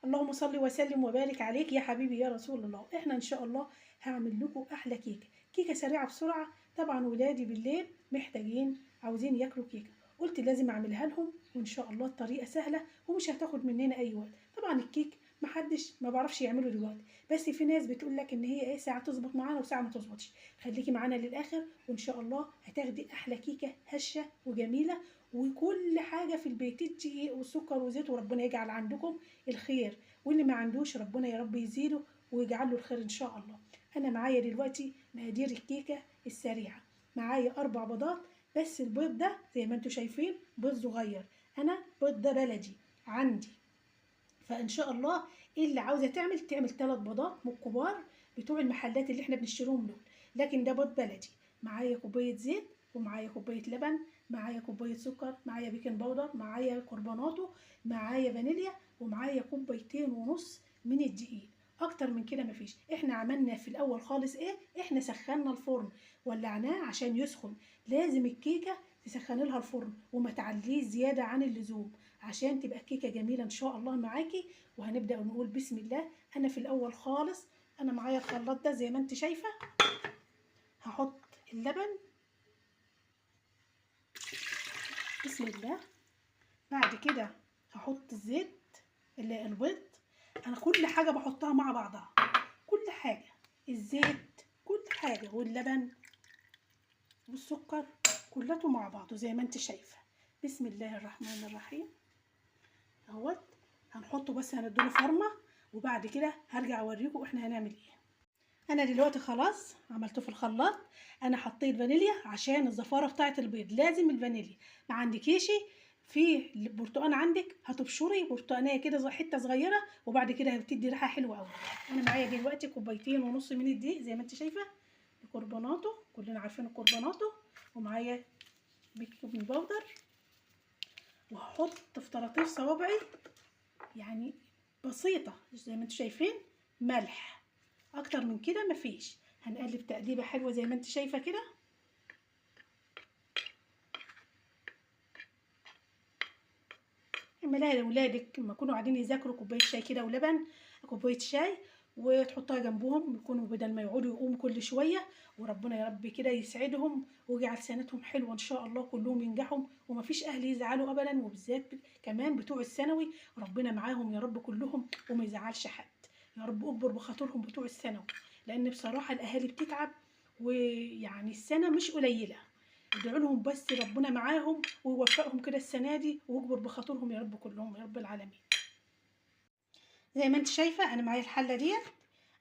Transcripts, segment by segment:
اللهم صل وسلم وبارك عليك يا حبيبي يا رسول الله. احنا ان شاء الله هعمل لكم احلى كيكه، كيكه سريعه بسرعه. طبعا ولادي بالليل محتاجين عاوزين ياكلوا كيكه، قلت لازم اعملها لهم، وان شاء الله الطريقه سهله ومش هتاخد مننا اي وقت. طبعا الكيك محدش ما بعرفش يعمله دلوقتي، بس في ناس بتقول لك ان هي ايه ساعه تظبط معانا وساعه ما تظبطش. خليكي معانا للاخر وان شاء الله هتاخدي احلى كيكه هشه وجميله، وكل حاجه في البيت، الدقيق والسكر وزيت، وربنا يجعل عندكم الخير، واللي ما عندوش ربنا يا رب يزيده ويجعل له الخير ان شاء الله. انا معايا دلوقتي مقادير الكيكه السريعه. معايا 4 بيضات، بس البيض ده زي ما انتم شايفين بيض صغير، انا بيض ده بلدي عندي. فان شاء الله اللي عاوزه تعمل 3 بيضات من الكبار بتوع المحلات اللي احنا بنشتريهم دول، لكن ده بيض بلدي. معايا كوبايه زيت، ومعايا كوبايه لبن، معايا كوبايه سكر، معايا بيكنج باودر، معايا كربوناتو، معايا فانيليا، ومعايا كوبايتين ونص من الدقيق. اكتر من كده مفيش. احنا عملنا في الاول خالص ايه، احنا سخنا الفرن ولعناه عشان يسخن. لازم الكيكه تسخني لها الفرن وما تعليه زياده عن اللزوم عشان تبقى كيكه جميله ان شاء الله معاكي. وهنبدا نقول بسم الله. انا في الاول خالص انا معايا الخلاط ده زي ما انت شايفه، هحط اللبن بسم الله. بعد كده هحط الزيت اللي البيض. انا كل حاجه بحطها مع بعضها، كل حاجه، الزيت كل حاجه واللبن والسكر كلته مع بعضه زي ما انت شايفه. بسم الله الرحمن الرحيم اهوت. هنحطه بس هنديله فرمه، وبعد كده هرجع اوريكم احنا هنعمل ايه. انا دلوقتي خلاص عملته في الخلاط. انا حطيت فانيليا عشان الزفاره بتاعه البيض، لازم الفانيليا. ما عندكيش في برتقان عندك هتبشري برتقانيه كده حته صغيره، وبعد كده بتدي ريحه حلوه قوي. انا معايا دلوقتي كوبايتين ونص من الدقيق زي ما انت شايفه، الكربوناتو كلنا عارفين الكربوناتو، ومعايا بيكنج باودر، وهحط في طراطيف صوابعي يعني بسيطه زي ما انتم شايفين ملح. اكتر من كده مفيش. هنقلب تقليبه حلوه زي ما انت شايفه كده. اعمليها لاولادك لما يكونوا قاعدين يذاكروا، كوبايه شاي كده ولبن، كوبايه شاي، وتحطها جنبهم يكونوا بدل ما يقعدوا يقوموا كل شويه. وربنا يا رب كده يسعدهم ويجعل سنتهم حلوه ان شاء الله، كلهم ينجحوا ومفيش اهل يزعلوا ابدا، وبالذات كمان بتوع الثانوي ربنا معاهم يا رب كلهم وما يزعلش حد. يا رب اكبر بخاطرهم بتوع الثانوي، لان بصراحه الاهالي بتتعب، ويعني السنه مش قليله. ادعوا لهم بس ربنا معاهم ويوفقهم كده السنه دي، ويكبر بخاطرهم يا رب كلهم يا رب العالمين. زي ما انت شايفه انا معايا الحله ديت،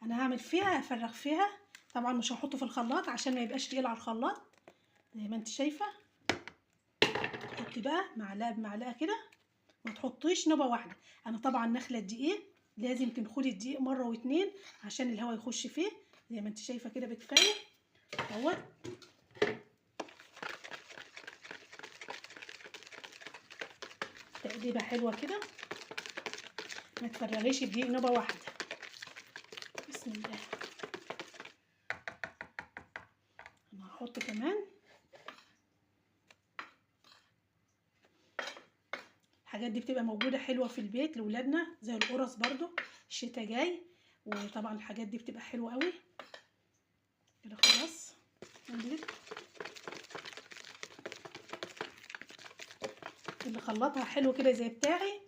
انا هعمل فيها افرغ فيها. طبعا مش هحطه في الخلاط عشان ما يبقاش تقيل على الخلاط. زي ما انت شايفه تحطي بقى معلقه بمعلقه كده، ما تحطيش نوبه واحده. انا طبعا نخله الدقيق لازم تنخلي الدقيق مره واتنين عشان الهواء يخش فيه. زي ما انت شايفه كده بكفايه اهوت. تقليبه حلوه كده، ما تفرغيش الدقيق نوبه واحده. بسم الله. انا هحط كمان الحاجات دي بتبقى موجوده حلوه في البيت لاولادنا، زي القرص برضو الشتا جاي، وطبعا الحاجات دي بتبقى حلوه قوي كده. خلاص اللي خلطها حلو كده زي بتاعي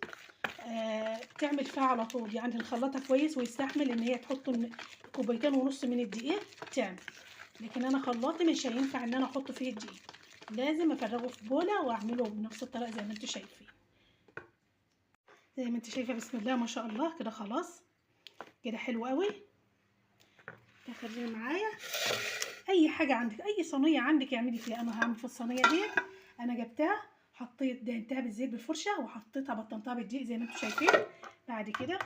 تعمل فيها على طول، يعني نخلطها كويس ويستحمل ان هي تحط كوبايتين ونص من الدقيق تعمل. لكن انا خلاطي مش هينفع ان انا احط فيه الدقيق، لازم افرغه في بوله واعمله بنفس الطريقه زي ما انتم شايفين. زي ما انت شايفه بسم الله ما شاء الله كده. خلاص كده حلو قوي. تاخدي معايا اي حاجه عندك، اي صينيه عندك اعملي فيها. انا هعمل في الصينيه ديت، انا جبتها حطيت دهنتها بالزيت بالفرشه وحطيتها بطنتها بالدقيق زي ما انتم شايفين. بعد كده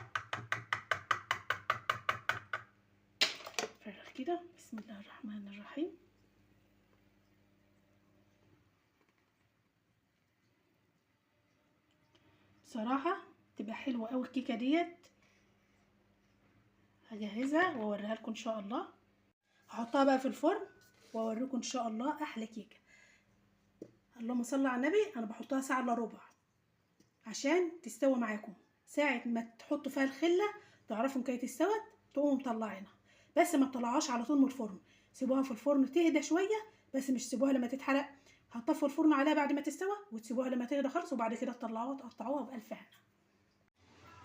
فرغ كده بسم الله الرحمن الرحيم. بصراحه تبقى حلوه قوي الكيكه ديت. هجهزها واوريها لكم ان شاء الله. هحطها بقى في الفرن واوريكم ان شاء الله احلى كيكه. اللهم صل على النبي. انا بحطها ساعه الا ربع عشان تستوي معاكم. ساعة ما تحطوا فيها الخلة تعرفوا ان كانت استوت، تقوموا مطلعينها. بس ما تطلعوهاش على طول من الفرن، سيبوها في الفرن تهدى شوية، بس مش سيبوها لما تتحرق. هتطفوا الفرن عليها بعد ما تستوى وتسيبوها لما تهدى خالص، وبعد كده تطلعوها وتقطعوها بألف هنا.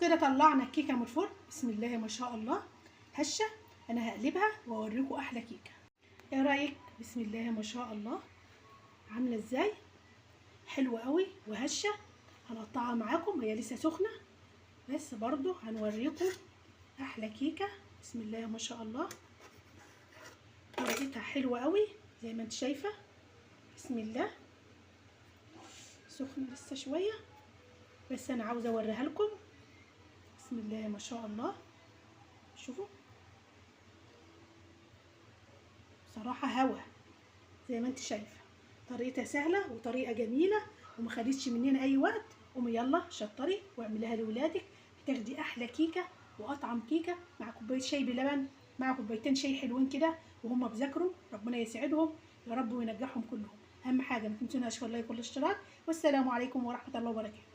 كده طلعنا الكيكة من الفرن، بسم الله ما شاء الله هشة. انا هقلبها واوريكم احلى كيكة. ايه رأيك؟ بسم الله ما شاء الله عاملة ازاي، حلوة قوي وهشة. هنقطعها معاكم، هي لسه سخنة بس برضو هنوريكم احلى كيكة. بسم الله ما شاء الله طريقتها حلوة قوي زي ما انت شايفة. بسم الله سخنة لسه شوية بس انا عاوزة اوريها لكم. بسم الله ما شاء الله شوفوا صراحة هوا زي ما انت شايفة. طريقتها سهلة وطريقة جميلة ومخدتش مننا اي وقت. قومي يلا شطري واعمليها لولادك، هتاخدي احلى كيكة واطعم كيكة مع كوباية شاي بلبن، مع كوبايتين شاي حلوين كده وهم بيذاكروا. ربنا يسعدهم يا رب وينجحهم كلهم. اهم حاجة ما تنسوناش والله كل اشتراك. والسلام عليكم ورحمة الله وبركاته.